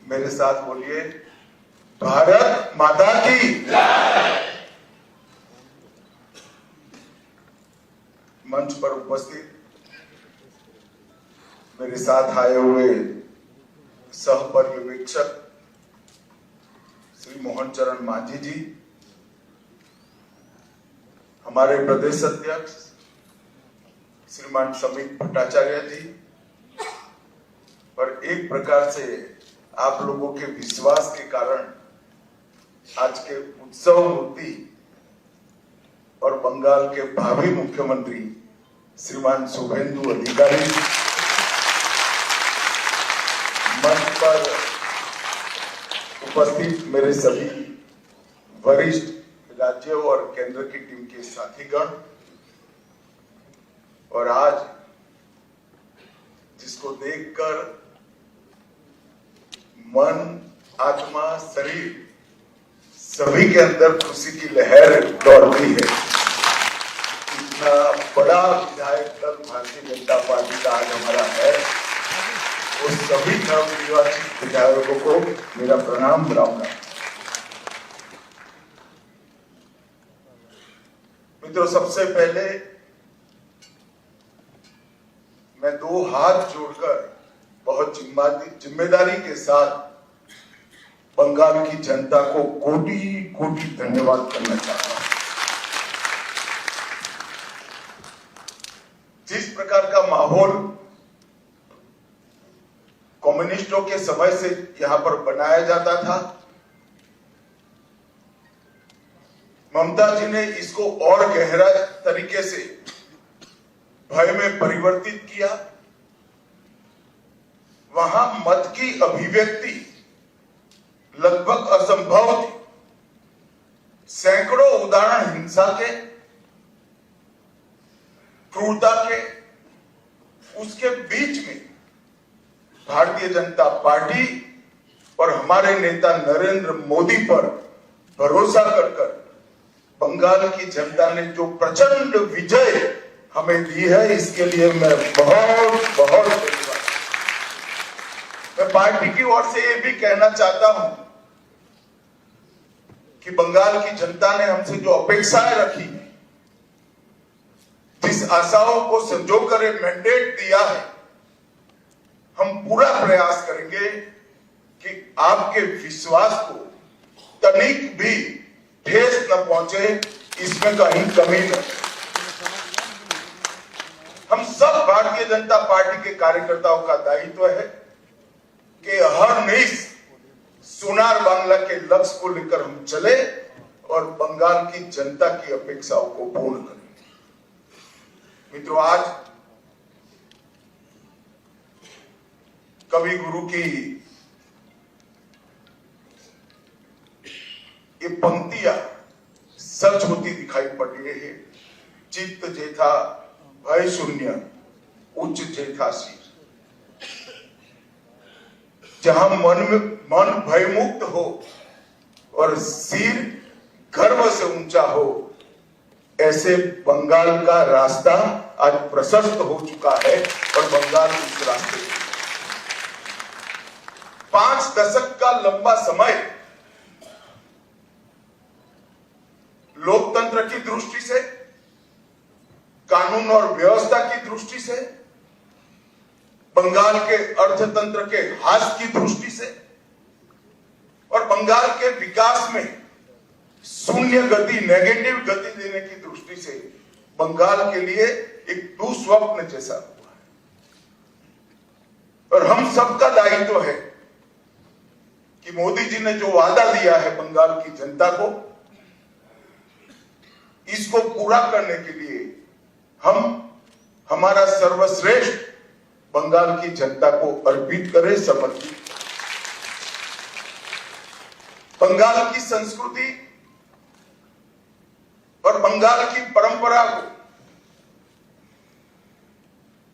मेरे साथ बोलिए, भारत माता की जय। मंच पर उपस्थित मेरे साथ आए हुए सह पर्यवेक्षक श्री मोहन चरण मांझी जी, हमारे प्रदेश अध्यक्ष श्रीमान समीत भट्टाचार्य जी, और एक प्रकार से आप लोगों के विश्वास के कारण आज के उत्सव मूर्ति और बंगाल के भावी मुख्यमंत्री श्रीमान शुभेंदु अधिकारी, मंच पर उपस्थित मेरे सभी वरिष्ठ राज्य और केंद्र की टीम के साथीगण, और आज जिसको देखकर मन, आत्मा, शरीर सभी के अंदर खुशी की लहर दौड़ती है। इतना बड़ा विधायक दल भारतीय जनता पार्टी का आज हमारा है, वो सभी नवनिर्वाचित विधायकों को मेरा प्रणाम राम। मित्रों, सबसे पहले मैं दो हाथ जोड़कर बहुत जिम्मेदारी के साथ बंगाल की जनता को कोटि कोटि धन्यवाद करना चाहता हूं। जिस प्रकार का माहौल कम्युनिस्टों के समय से यहां पर बनाया जाता था, ममता जी ने इसको और गहरा तरीके से भय में परिवर्तित किया। वहां मत की अभिव्यक्ति लगभग असंभव थी। सैकड़ों उदाहरण हिंसा के, क्रूरता के, उसके बीच में भारतीय जनता पार्टी और हमारे नेता नरेंद्र मोदी पर भरोसा कर बंगाल की जनता ने जो प्रचंड विजय हमें दी है, इसके लिए मैं बहुत बहुत धन्यवाद। मैं पार्टी की ओर से ये भी कहना चाहता हूं कि बंगाल की जनता ने हमसे जो अपेक्षाएं रखी, जिस आशाओं को संजोकर मैंडेट दिया है, हम पूरा प्रयास करेंगे कि आपके विश्वास को तनिक भी ठेस न पहुंचे, इसमें कहीं कमी न। हम सब भारतीय जनता पार्टी के कार्यकर्ताओं का दायित्व है कि हरनिश सोनार बांग्ला के लक्ष्य को लेकर हम चले और बंगाल की जनता की अपेक्षाओं को पूर्ण करें। मित्रों, आज कवि गुरु की ये पंक्तियां सच होती दिखाई पड़ रही है। चित्त जेठा भय शून्य, उच्च जेठा शीर। जहां मन भयमुक्त हो और सिर गर्व से ऊंचा हो, ऐसे बंगाल का रास्ता आज प्रशस्त हो चुका है और बंगाल इस रास्ते 5 दशक का लंबा समय लोकतंत्र की दृष्टि से, कानून और व्यवस्था की दृष्टि से, बंगाल के अर्थतंत्र के ह्रास की दृष्टि से और बंगाल के विकास में शून्य गति, नेगेटिव गति देने की दृष्टि से बंगाल के लिए एक दुस्वप्न जैसा हुआ है। और हम सबका दायित्व है कि मोदी जी ने जो वादा दिया है बंगाल की जनता को, इसको पूरा करने के लिए हम हमारा सर्वश्रेष्ठ बंगाल की जनता को अर्पित करें, समर्पित। बंगाल की संस्कृति और बंगाल की परंपरा को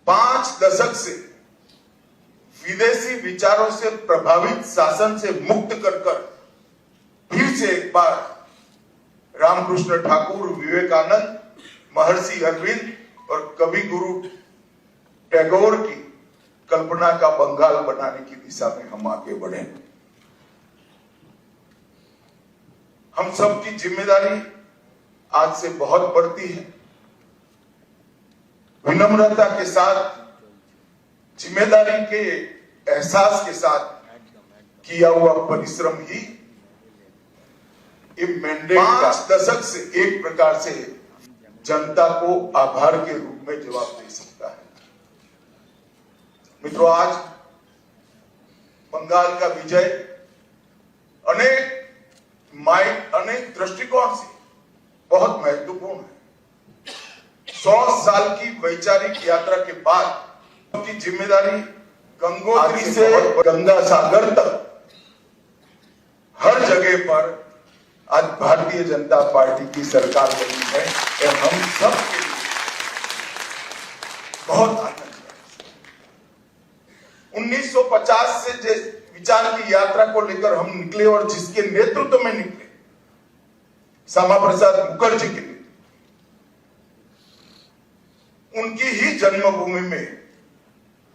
5 दशक से विदेशी विचारों से प्रभावित शासन से मुक्त कर फिर से एक बार रामकृष्ण ठाकुर, विवेकानंद, महर्षि अरविंद और कवि गुरु टैगोर की कल्पना का बंगाल बनाने की दिशा में हम आगे बढ़े। हम सब की जिम्मेदारी आज से बहुत बढ़ती है। विनम्रता के साथ, जिम्मेदारी के एहसास के साथ किया हुआ परिश्रम ही ये मैंडेट 5 दशक से एक प्रकार से जनता को आभार के रूप में जवाब दे सकता है। मित्रों, आज बंगाल का विजय अनेक दृष्टिकोण से बहुत महत्वपूर्ण है। 100 साल की वैचारिक यात्रा के बाद उनकी जिम्मेदारी गंगोत्री से गंगा सागर तक हर जगह पर आज भारतीय जनता पार्टी की सरकार बनी है। और हम सब के लिए बहुत आनंद है। 1950 से जिस विचार की यात्रा को लेकर हम निकले और जिसके नेतृत्व में निकले, श्यामा प्रसाद मुखर्जी के लिए, उनकी ही जन्मभूमि में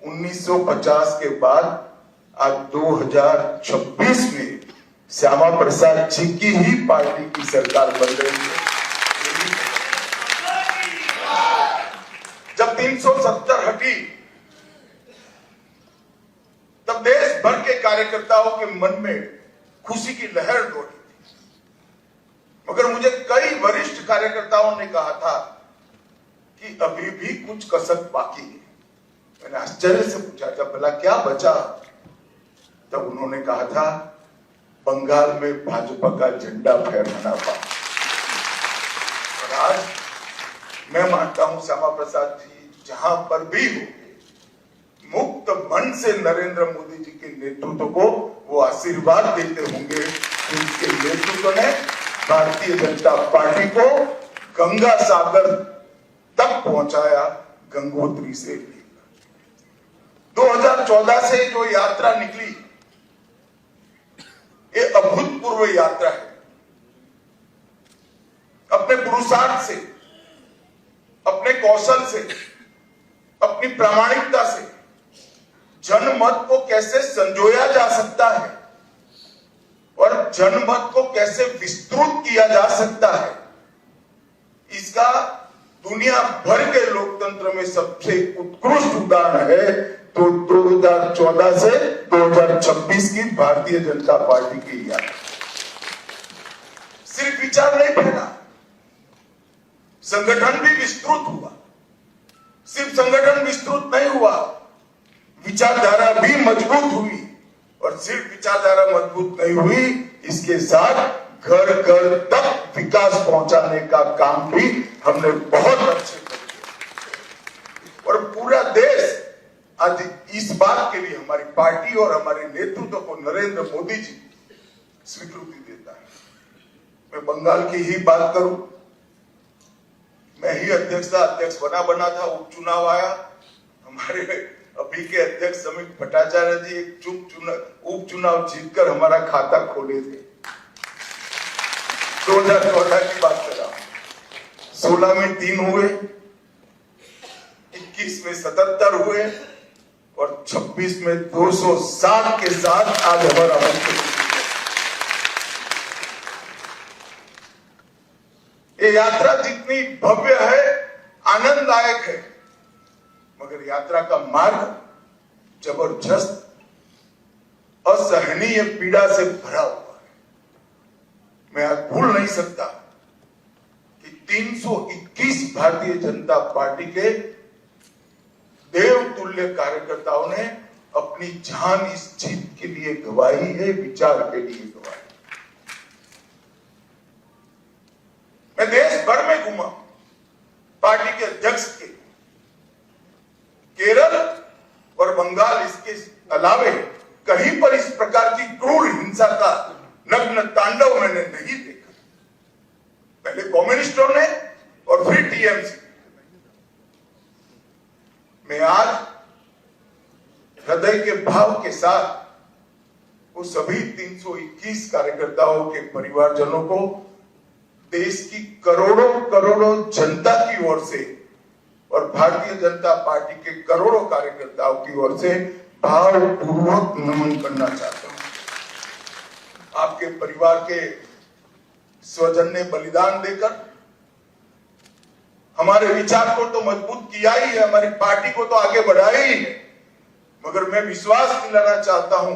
1950 के बाद आज 2026 में श्यामा प्रसाद जी की ही पार्टी की सरकार बन रही है। जब 370 हटी तब देश भर के कार्यकर्ताओं के मन में खुशी की लहर दौड़ी थी, मगर मुझे कई वरिष्ठ कार्यकर्ताओं ने कहा था कि अभी भी कुछ कसक बाकी है। मैंने आश्चर्य से पूछा था, भला क्या बचा? तब उन्होंने कहा था, बंगाल में भाजपा का झंडा फहराना बाकी। और आज मैं मानता हूं श्यामा प्रसाद जी जहां पर भी होंगे, मुक्त मन से नरेंद्र मोदी जी के नेतृत्व को वो आशीर्वाद देते होंगे कि उनके नेतृत्व ने भारतीय जनता पार्टी को गंगा सागर तक पहुंचाया, गंगोत्री से लेकर 2014 से जो यात्रा निकली, ये अभूतपूर्व यात्रा है। अपने पुरुषार्थ से, अपने कौशल से, अपनी प्रामाणिकता से जनमत को कैसे संजोया जा सकता है और जनमत को कैसे विस्तृत किया जा सकता है, इसका दुनिया भर के लोकतंत्र में सबसे उत्कृष्ट उदाहरण है। तो 2014 से 2026 की भारतीय जनता पार्टी की यात्रा सिर्फ विचार नहीं फैला, संगठन भी विस्तृत हुआ। सिर्फ संगठन विस्तृत नहीं हुआ, विचारधारा भी मजबूत हुई। और सिर्फ विचारधारा मजबूत नहीं हुई, इसके साथ घर घर तक विकास पहुंचाने का काम भी हमने बहुत अच्छे से किया। और पूरा देश आज इस बात के लिए हमारी पार्टी और हमारे नेतृत्व को नरेंद्र मोदी जी स्वीकृति देता है। मैं बंगाल की ही बात करूं, मैं ही अध्यक्ष बना था, उपचुनाव आया, हमारे अभी के अध्यक्ष समीप भट्टाचार्य जी एक उपचुनाव जीतकर हमारा खाता खोले थे। 2014 की बात कर रहा हूं। 16 में 3 हुए, 21 में 77 हुए और 26 में 260 के साथ आज हमारा ये यात्रा जितनी भव्य है, आनंददायक है, मगर यात्रा का मार्ग जबरदस्त, असहनीय पीड़ा से भरा हुआ है। मैं आज भूल नहीं सकता कि 321 भारतीय जनता पार्टी के देवतुल्य कार्यकर्ताओं ने अपनी जान इस जीत के लिए गवाई है, विचार के लिए गवाई। मैं देश भर में घूमा, पार्टी के अध्यक्ष के केरल और बंगाल, इसके अलावे कहीं पर इस प्रकार की क्रूर हिंसा का नग्न तांडव मैंने नहीं देखा। पहले कम्युनिस्टों ने और फिर टीएमसी। मैं आज हृदय के भाव के साथ वो सभी 321 कार्यकर्ताओं के परिवारजनों को देश की करोड़ों करोड़ों जनता की ओर से और भारतीय जनता पार्टी के करोड़ों कार्यकर्ताओं की ओर से भावपूर्वक नमन करना चाहता हूं। आपके परिवार के स्वजन ने बलिदान देकर हमारे विचार को तो मजबूत किया ही है, हमारी पार्टी को तो आगे बढ़ाया ही है। मगर मैं विश्वास दिलाना चाहता हूं,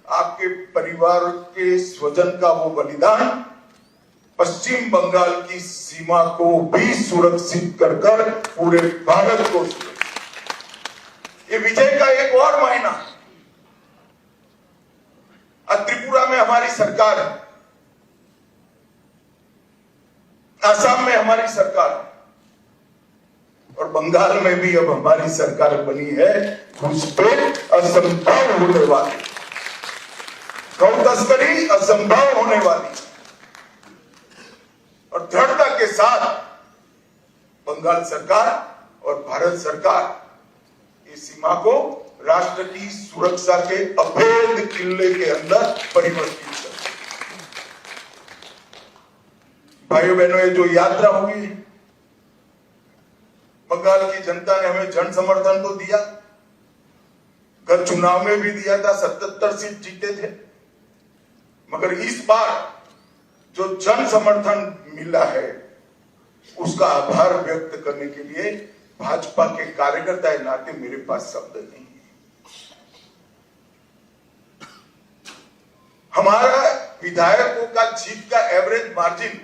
आपके परिवार के स्वजन का वो बलिदान पश्चिम बंगाल की सीमा को भी सुरक्षित कर पूरे भारत को ये विजय का एक और महीना। त्रिपुरा में हमारी सरकार है, असम में हमारी सरकार है और बंगाल में भी अब हमारी सरकार बनी है। घुसपैठ असंभव होने वाली, गौ तस्करी असंभव होने वाली और दृढ़ता के साथ बंगाल सरकार और भारत सरकार इस सीमा को राष्ट्र की सुरक्षा के अभेद किले के अंदर परिवर्तित कर। भाइयों बहनों, ये जो यात्रा हुई, बंगाल की जनता ने हमें जन समर्थन तो दिया, गत चुनाव में भी दिया था, 77 सीट जीते थे। मगर इस बार जो जन समर्थन मिला है उसका आभार व्यक्त करने के लिए भाजपा के कार्यकर्ता के नाते मेरे पास शब्द नहीं है। हमारा विधायकों का जीत का एवरेज मार्जिन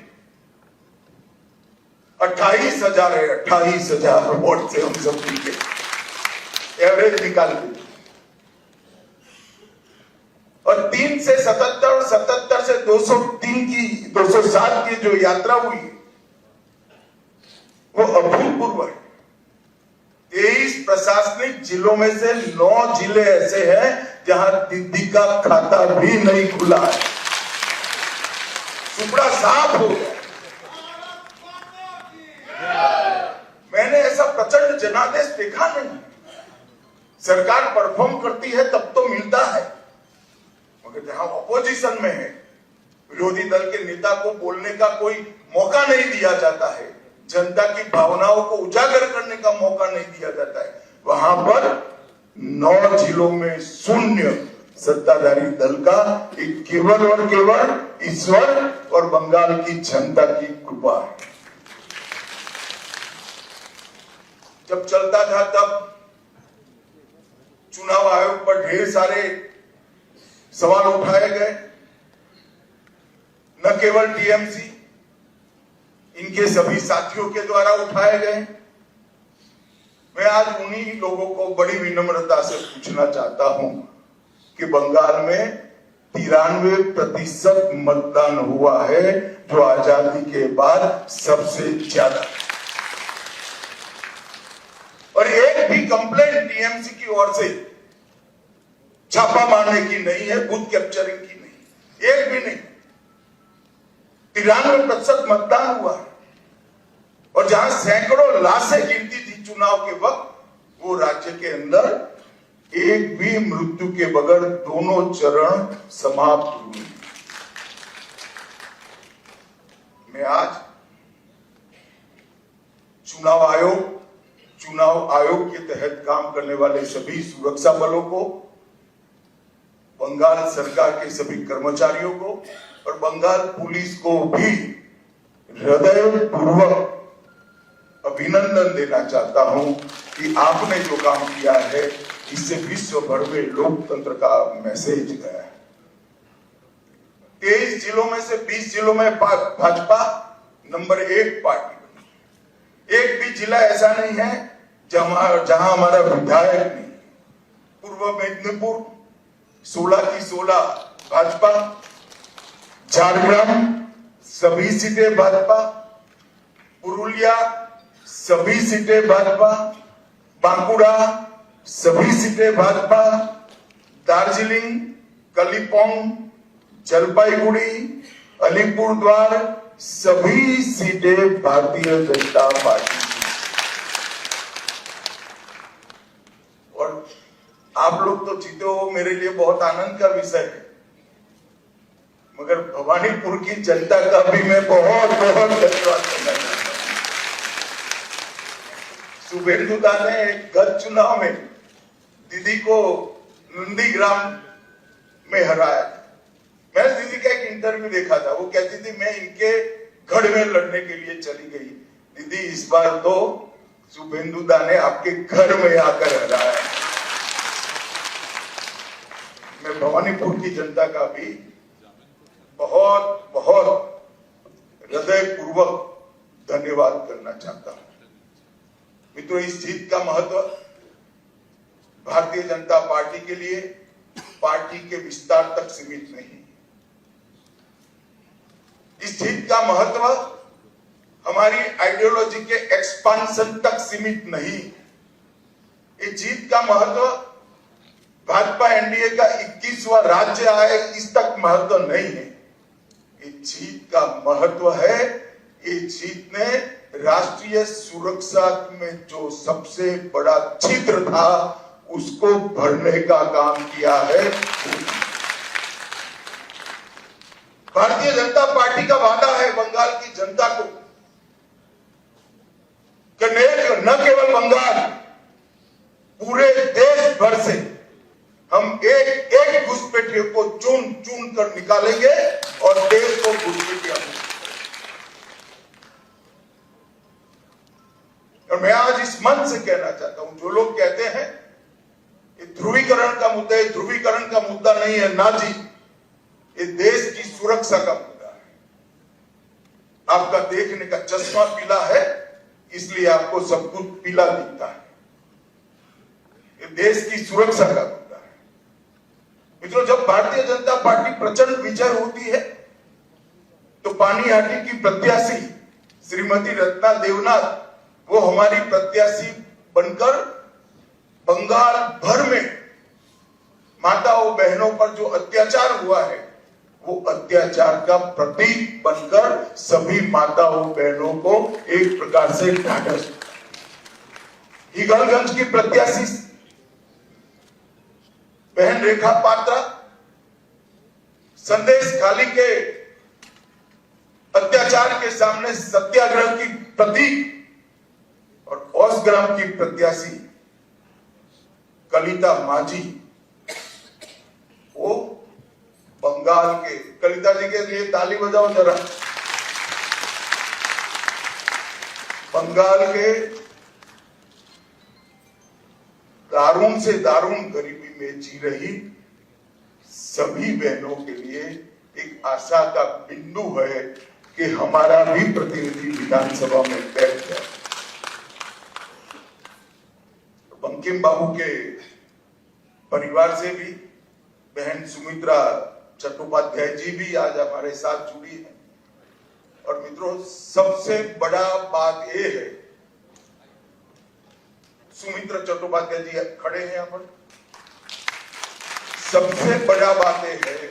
28,000 है। 28,000 वोट से हम सब जीते, एवरेज निकाल के। और 3 से 77 और 77 से 203 की 207 की जो यात्रा हुई वो अभूतपूर्व है। 23 प्रशासनिक जिलों में से 9 जिले ऐसे हैं जहां दीदी का खाता भी नहीं खुला है, सुपड़ा साफ हो गया। मैंने ऐसा प्रचंड जनादेश देखा नहीं। सरकार परफॉर्म करती है तब तो मिलता है, मगर जहां ऑपोजिशन में है, विरोधी दल के नेता को बोलने का कोई मौका नहीं दिया जाता है, जनता की भावनाओं को उजागर करने का मौका नहीं दिया जाता है, वहां पर 9 जिलों में शून्य सत्ताधारी दल का एक केवल और केवल ईश्वर और बंगाल की जनता की कृपा है। जब चलता था तब चुनाव आयोग पर ढेर सारे सवाल उठाए गए, न केवल टीएमसी, इनके सभी साथियों के द्वारा उठाए गए। मैं आज उन्हीं लोगों को बड़ी विनम्रता से पूछना चाहता हूं कि बंगाल में 93% मतदान हुआ है, जो आजादी के बाद सबसे ज्यादा, और एक भी कंप्लेंट टीएमसी की ओर से छापा मारने की नहीं है, बूथ कैप्चरिंग की नहीं, एक भी नहीं। 93% मतदान हुआ है और जहां सैकड़ों लाशें गिनती थी चुनाव के वक्त, वो राज्य के अंदर एक भी मृत्यु के बगैर दोनों चरण समाप्त हुए। मैं आज चुनाव आयोग के तहत काम करने वाले सभी सुरक्षा बलों को, बंगाल सरकार के सभी कर्मचारियों को और बंगाल पुलिस को भी हृदयपूर्वक अभिनंदन देना चाहता हूं कि आपने जो काम किया है इससे विश्व भर में लोकतंत्र का मैसेज गया है। 23 जिलों में से 20 जिलों में भाजपा नंबर 1 पार्टी बनी। एक भी जिला ऐसा नहीं है जहां हमारा विधायक नहीं। पूर्व मेदिनीपुर 16 की 16 भाजपा, झारग्राम सभी सीटें भाजपा, पुरुलिया सभी सीटें भाजपा, बांकुड़ा सभी सीटें भाजपा, दार्जिलिंग, कलिम्पोंग, जलपाईगुड़ी, अलीपुरद्वार सभी सीटें भारतीय जनता पार्टी। और आप लोग तो जीते हो, मेरे लिए बहुत आनंद का विषय है, मगर भवानीपुर की जनता का भी मैं बहुत बहुत धन्यवाद करना चाहता हूं। शुभेंदुदा ने गत चुनाव में दीदी को नंदीग्राम में हराया, मैंने दीदी का एक इंटरव्यू देखा था, वो कहती थी मैं इनके गढ़ में लड़ने के लिए चली गई। दीदी इस बार तो शुभेंदु दा ने आपके घर में आकर हराया है। मैं भवानीपुर की जनता का भी बहुत बहुत हृदयपूर्वक धन्यवाद करना चाहता हूं। मित्रों, इस जीत का महत्व भारतीय जनता पार्टी के लिए पार्टी के विस्तार तक सीमित नहीं। इस जीत का महत्व हमारी आइडियोलॉजी के एक्सपांशन तक सीमित नहीं। इस जीत का महत्व भाजपा एनडीए का 21वां राज्य आए इस तक महत्व नहीं है। इस जीत का महत्व है, इस जीत ने राष्ट्रीय सुरक्षा में जो सबसे बड़ा छिद्र था उसको भरने का काम किया है। भारतीय जनता पार्टी का वादा है बंगाल की जनता को कि न केवल बंगाल, पूरे देश भर से हम एक एक घुसपैठियों को चुन चुन कर निकालेंगे और देश को घुसपैठिया। और मैं आज इस मंच से कहना चाहता हूं, जो लोग कहते हैं ध्रुवीकरण का मुद्दा है, ध्रुवीकरण का मुद्दा नहीं है ना जी, ये देश की सुरक्षा का मुद्दा है। आपका देखने का चश्मा पीला है इसलिए आपको सब कुछ पीला दिखता है। ये देश की सुरक्षा का मुद्दा है। मित्रों, जब भारतीय जनता पार्टी प्रचंड विजय होती है तो पानीहाटी की प्रत्याशी श्रीमती रत्ना देवनाथ वो हमारी प्रत्याशी बनकर बंगाल भर में माताओं बहनों पर जो अत्याचार हुआ है वो अत्याचार का प्रतीक बनकर सभी माताओं बहनों को एक प्रकार से ढांढस। हीगलगंज की प्रत्याशी बहन रेखा पात्रा संदेश खाली के अत्याचार के सामने सत्याग्रह की प्रतीक, और औसग्राम की प्रत्याशी कलिता माझी वो बंगाल के, कलिता जी के लिए ताली बजाओ जरा, बंगाल के दारुण से दारुण गरीबी में जी रही सभी बहनों के लिए एक आशा का बिंदु है कि हमारा भी प्रतिनिधि विधानसभा में बैठ जाए। बंकिम बाबू के परिवार से भी बहन सुमित्रा चट्टोपाध्याय जी भी आज हमारे साथ जुड़ी है। और मित्रों, सबसे बड़ा बात यह है, सुमित्रा चट्टोपाध्याय जी खड़े हैं यहाँ पर, सबसे बड़ा बात यह है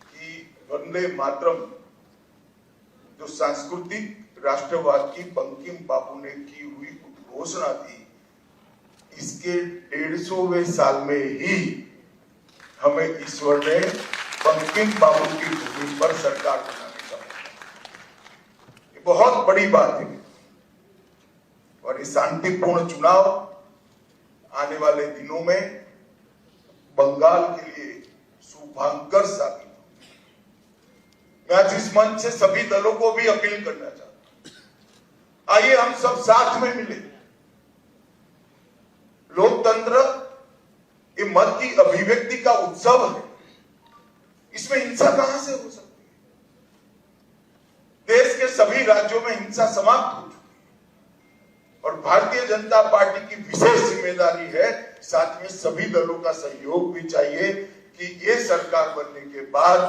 कि वंदे मातरम जो सांस्कृतिक राष्ट्रवाद की बंकिम बाबू ने की हुई उद्घोषणा थी, इसके 150वें साल में ही हमें ईश्वर ने बंकिम बाबू की भूमि पर सरकार बनाने का, ये बहुत बड़ी बात है। और ये शांतिपूर्ण चुनाव आने वाले दिनों में बंगाल के लिए शुभांकर साबित हो। मैं आज इस मंच से सभी दलों को भी अपील करना चाहता हूं, आइए हम सब साथ में मिले। लोकतंत्र ये मत की अभिव्यक्ति का उत्सव है, इसमें हिंसा कहां से हो सकती है? देश के सभी राज्यों में हिंसा समाप्त हो चुकी है और भारतीय जनता पार्टी की विशेष जिम्मेदारी है, साथ में सभी दलों का सहयोग भी चाहिए कि ये सरकार बनने के बाद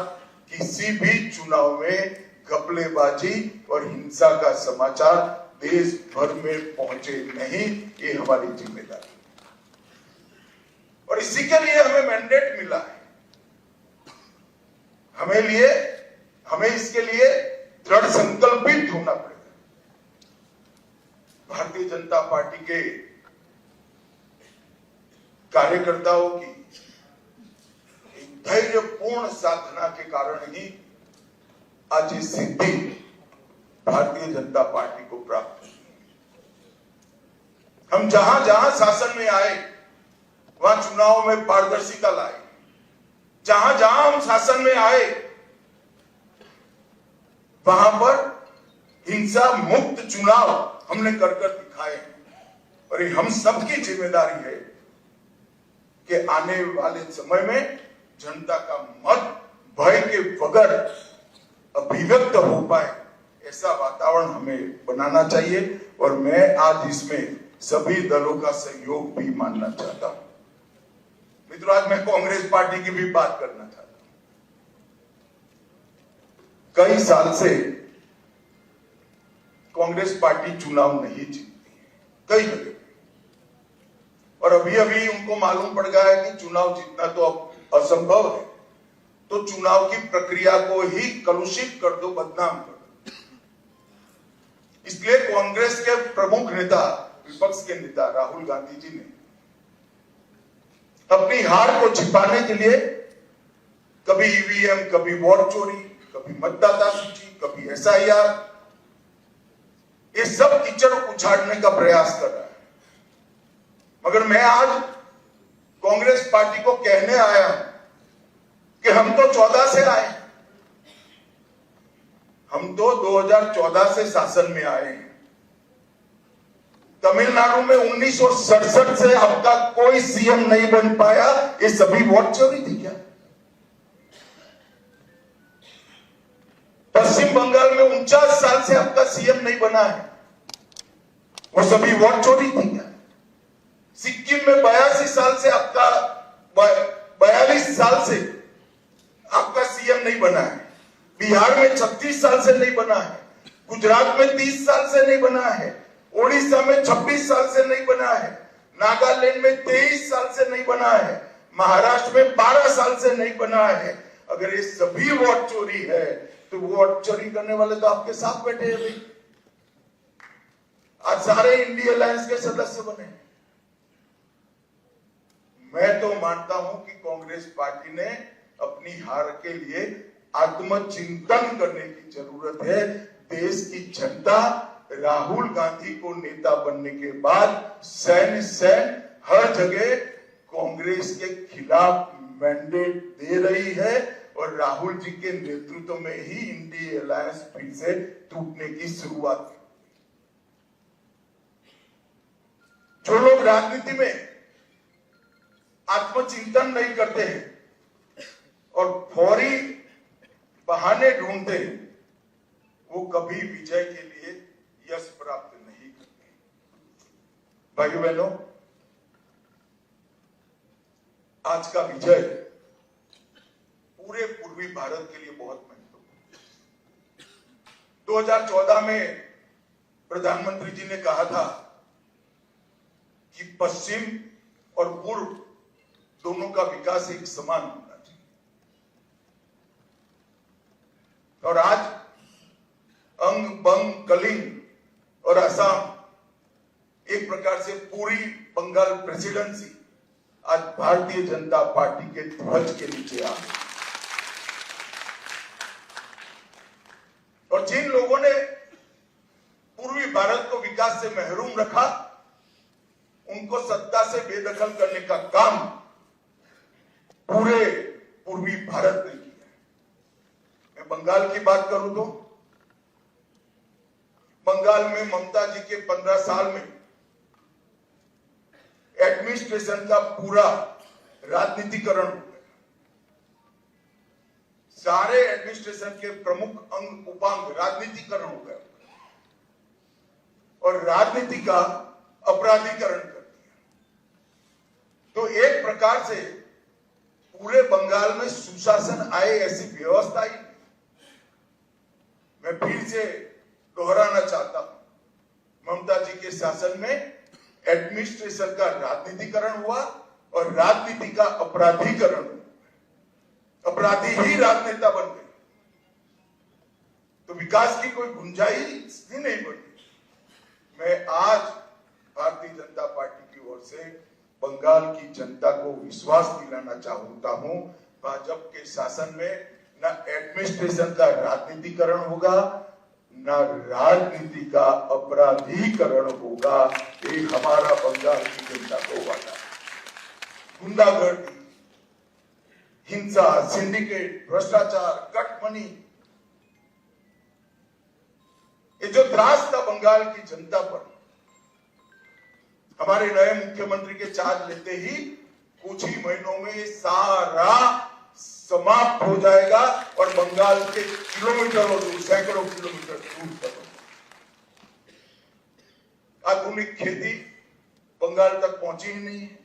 किसी भी चुनाव में घपलेबाजी और हिंसा का समाचार देश भर में पहुंचे नहीं। ये हमारी जिम्मेदारी और इसी के लिए हमें मैंडेट मिला है। हमें इसके लिए दृढ़ संकल्पित होना पड़ेगा। भारतीय जनता पार्टी के कार्यकर्ताओं की धैर्यपूर्ण साधना के कारण ही आज ये सिद्धि भारतीय जनता पार्टी को प्राप्त हुई। हम जहां जहां शासन में आए वहां चुनाव में पारदर्शिता लाए, जहां जहां हम शासन में आए वहां पर हिंसा मुक्त चुनाव हमने कर दिखाए और ये हम सबकी जिम्मेदारी है कि आने वाले समय में जनता का मत भय के बगैर अभिव्यक्त हो पाए ऐसा वातावरण हमें बनाना चाहिए और मैं आज इसमें सभी दलों का सहयोग भी मानना चाहता हूं। मित्रों, आज मैं कांग्रेस पार्टी की भी बात करना चाहता हूं। कई साल से कांग्रेस पार्टी चुनाव नहीं जीतती है कई जगह और अभी अभी उनको मालूम पड़ गया है कि चुनाव जीतना तो अब असंभव है, तो चुनाव की प्रक्रिया को ही कलुषित कर दो, बदनाम कर दो। इसलिए कांग्रेस के प्रमुख नेता, विपक्ष के नेता राहुल गांधी जी ने अपनी हार को छिपाने के लिए कभी ईवीएम, कभी वोट चोरी, कभी मतदाता सूची, कभी एसआईआर, ये सब कीचड़ उछाड़ने का प्रयास कर रहा है। मगर मैं आज कांग्रेस पार्टी को कहने आया कि हम तो 14 से आए, हम तो 2014 से शासन में आए हैं। तमिलनाडु में 1967 से अब तक कोई सीएम नहीं बन पाया, ये सभी वोट चोरी थी क्या? पश्चिम बंगाल में 49 साल से अब तक सीएम नहीं बना है, वो सभी वोट चोरी थी क्या? सिक्किम में 82 साल से आपका 42 साल से आपका सीएम नहीं बना है, बिहार में 36 साल से नहीं बना है, गुजरात में 30 साल से नहीं बना है, ओडिशा में 26 साल से नहीं बना है, नागालैंड में 23 साल से नहीं बना है, महाराष्ट्र में 12 साल से नहीं बना है। अगर ये सभी वोट चोरी है तो वोट चोरी करने वाले तो आपके साथ बैठे हैं भाई। आज सारे इंडिया अलायंस के सदस्य बने। मैं तो मानता हूं कि कांग्रेस पार्टी ने अपनी हार के लिए आत्मचिंतन करने की जरूरत है। देश की जनता राहुल गांधी को नेता बनने के बाद सैन हर जगह कांग्रेस के खिलाफ मैंडेट दे रही है और राहुल जी के नेतृत्व में ही इंडिया अलायंस फिर से टूटने की शुरुआत हुई। जो लोग राजनीति में आत्मचिंतन नहीं करते हैं और फौरी बहाने ढूंढते हैं, वो कभी विजय के लिए यश प्राप्त नहीं करते। भाइयों बहनों, आज का विजय पूरे पूर्वी भारत के लिए बहुत महत्वपूर्ण है। 2014 में प्रधानमंत्री जी ने कहा था कि पश्चिम और पूर्व दोनों का विकास एक समान होना चाहिए और आज अंग, बंग, कलिंग और असम एक प्रकार से पूरी बंगाल प्रेसिडेंसी आज भारतीय जनता पार्टी के ध्वज के नीचे आ गई। और जिन लोगों ने पूर्वी भारत को विकास से महरूम रखा, उनको सत्ता से बेदखल करने का काम पूरे पूर्वी भारत ने किया। मैं बंगाल की बात करूं तो बंगाल में ममता जी के 15 साल में एडमिनिस्ट्रेशन का पूरा राजनीतिकरण हो गया। सारे एडमिनिस्ट्रेशन के प्रमुख अंग उपांग राजनीतिकरण हो गया और राजनीति का अपराधीकरण कर दिया। तो एक प्रकार से पूरे बंगाल में सुशासन आए ऐसी व्यवस्था ही नहीं। मैं फिर से दोहराना चाहता हूं, ममता जी के शासन में एडमिनिस्ट्रेशन का राजनीतिकरण हुआ और राजनीति का अपराधीकरण हुआ। अपराधी ही राजनेता बन गए, तो विकास की कोई गुंजाइश ही नहीं बनी। मैं आज भारतीय जनता पार्टी की ओर से बंगाल की जनता को विश्वास दिलाना चाहता हूं, भाजपा के शासन में न एडमिनिस्ट्रेशन का राजनीतिकरण होगा, न राजनीति का अपराधीकरण होगा। ये हमारा बंगाल की जनता को वादा है। गुंडागर्दी, हिंसा, सिंडिकेट, भ्रष्टाचार, कट मनी, ये जो त्रास था बंगाल की जनता पर, हमारे नए मुख्यमंत्री के चार्ज लेते ही कुछ ही महीनों में ये सारा समाप्त हो जाएगा और बंगाल के किलोमीटरों दूर, सैकड़ों किलोमीटर दूर तक आधुनिक खेती बंगाल तक पहुंची ही नहीं है,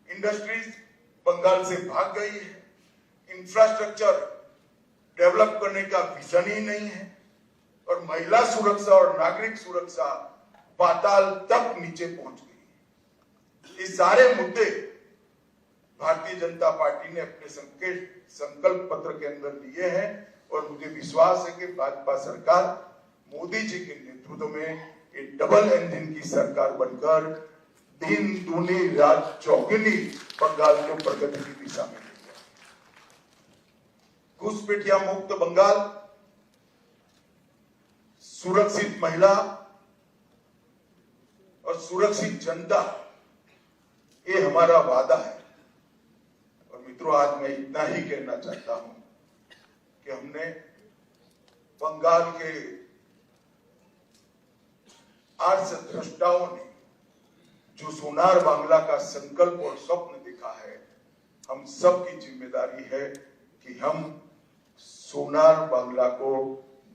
इंडस्ट्रीज बंगाल से भाग गई है, इंफ्रास्ट्रक्चर डेवलप करने का विजन ही नहीं है और महिला सुरक्षा और नागरिक सुरक्षा पाताल तक नीचे पहुंच गई। ये सारे मुद्दे भारतीय जनता पार्टी ने अपने संकल्प पत्र के अंदर लिए हैं और मुझे विश्वास है कि भाजपा सरकार मोदी जी के नेतृत्व में एक डबल इंजन की सरकार बनकर दिन दूनी रात चौगुनी बंगाल को प्रगति की दिशा में लेगी। घुसपैठिया मुक्त बंगाल, सुरक्षित महिला और सुरक्षित जनता, ये हमारा वादा है। और मित्रों, आज मैं इतना ही कहना चाहता हूं कि हमने बंगाल के आर्ष द्रष्टाओं ने जो सोनार बांग्ला का संकल्प और स्वप्न देखा है, हम सब की जिम्मेदारी है कि हम सोनार बांग्ला को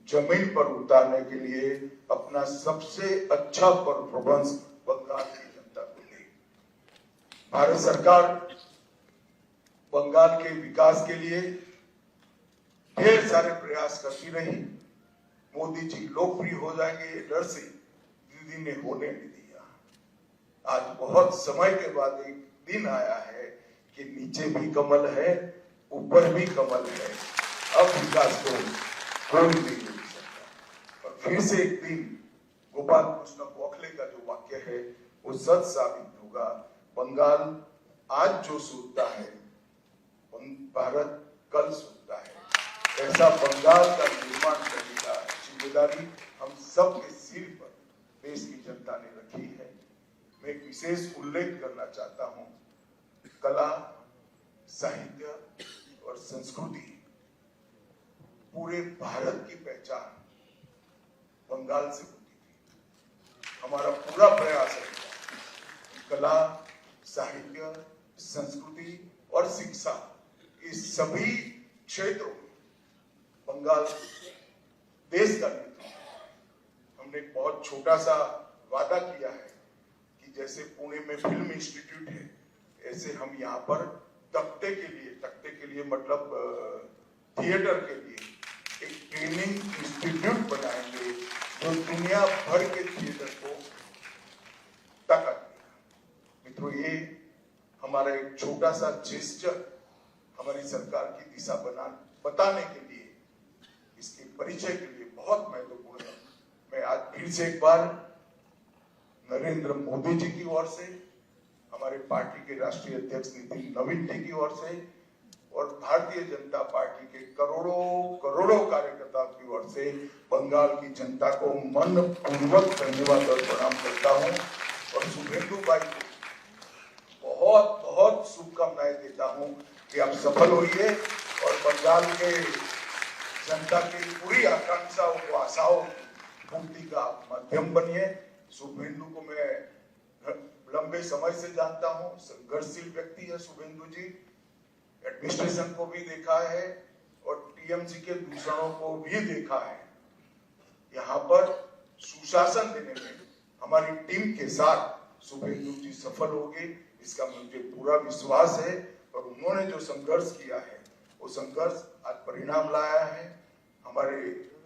जमीन पर उतारने के लिए अपना सबसे अच्छा परफॉर्मेंस बंगाल की जनता को दे। भारत सरकार बंगाल के विकास के लिए ढेर सारे प्रयास करती रही। मोदी जी लोकप्रिय हो जाएंगे ये डर से दीदी ने होने नहीं दिया। आज बहुत समय के बाद एक दिन आया है कि नीचे भी कमल है, ऊपर भी कमल है। अब विकास को कोई नहीं रोक सकता। और फिर से एक दिन गोपाल कृष्ण गोखले का जो वाक्य है वो सच साबित होगा। बंगाल आज जो सोचता है भारत कल सोचता है। ऐसा बंगाल का निर्माण करने का जिम्मेदारी हम सब के सिर पर देश की जनता ने रखी है। मैं एक विशेष उल्लेख करना चाहता हूं, कला, साहित्य और संस्कृति पूरे भारत की पहचान बंगाल से होती थी। हमारा पूरा प्रयास है कि कला, साहित्य, संस्कृति और शिक्षा, इस सभी क्षेत्रों में बंगाल देश का नेतृत्व। हमने एक बहुत छोटा सा वादा किया है कि जैसे पुणे में फिल्म इंस्टीट्यूट है, ऐसे हम यहाँ पर तख्ते के लिए मतलब थिएटर के लिए एक ट्रेनिंग इंस्टीट्यूट बनाएंगे जो दुनिया भर के थिएटर को ताकत देगा। मित्रों, ये हमारा एक छोटा सा जेस्चर हमारी सरकार की दिशा बताने के लिए, इसके परिचय के लिए बहुत महत्वपूर्ण है। मैं आज फिर से एक बार नरेंद्र मोदी जी की ओर से, हमारे पार्टी के राष्ट्रीय अध्यक्ष नितिन नवीन जी की ओर से और भारतीय जनता पार्टी के करोड़ों कार्यकर्ताओं की ओर से बंगाल की जनता को मन पूर्वक धन्यवाद और प्रणाम करता हूं और शुभेंदु भाई को बहुत बहुत शुभकामनाएं देता हूं कि आप सफल होइए और बंगाल के जनता की पूरी आकांक्षाओं को, आशाओं पूर्ति का माध्यम बनिए। शुभेंदु को मैं लंबे समय से जानता हूं, संघर्षशील व्यक्ति है शुभेंदु जी। एडमिनिस्ट्रेशन को भी देखा है और टीएमसी के दूषणों को भी देखा है। यहाँ पर सुशासन देने में हमारी टीम के साथ शुभेंदु जी सफल होंगे, इसका मुझे पूरा विश्वास है। और उन्होंने जो संघर्ष किया है वो संघर्ष आज परिणाम लाया है। हमारे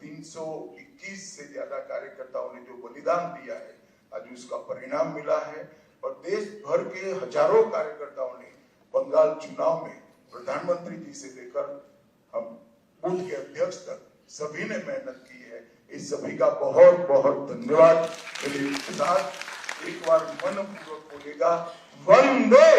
321 से ज्यादा कार्यकर्ताओं ने जो बलिदान दिया है, आज उसका परिणाम मिला है। और देश भर के हजारों कार्यकर्ताओं ने बंगाल चुनाव में प्रधानमंत्री जी से लेकर हम बूथ के अध्यक्ष तक सभी ने मेहनत की है। इस सभी का बहुत बहुत धन्यवाद। मेरे साथ एक बार मनपूर्वक बोलेगा, वंदे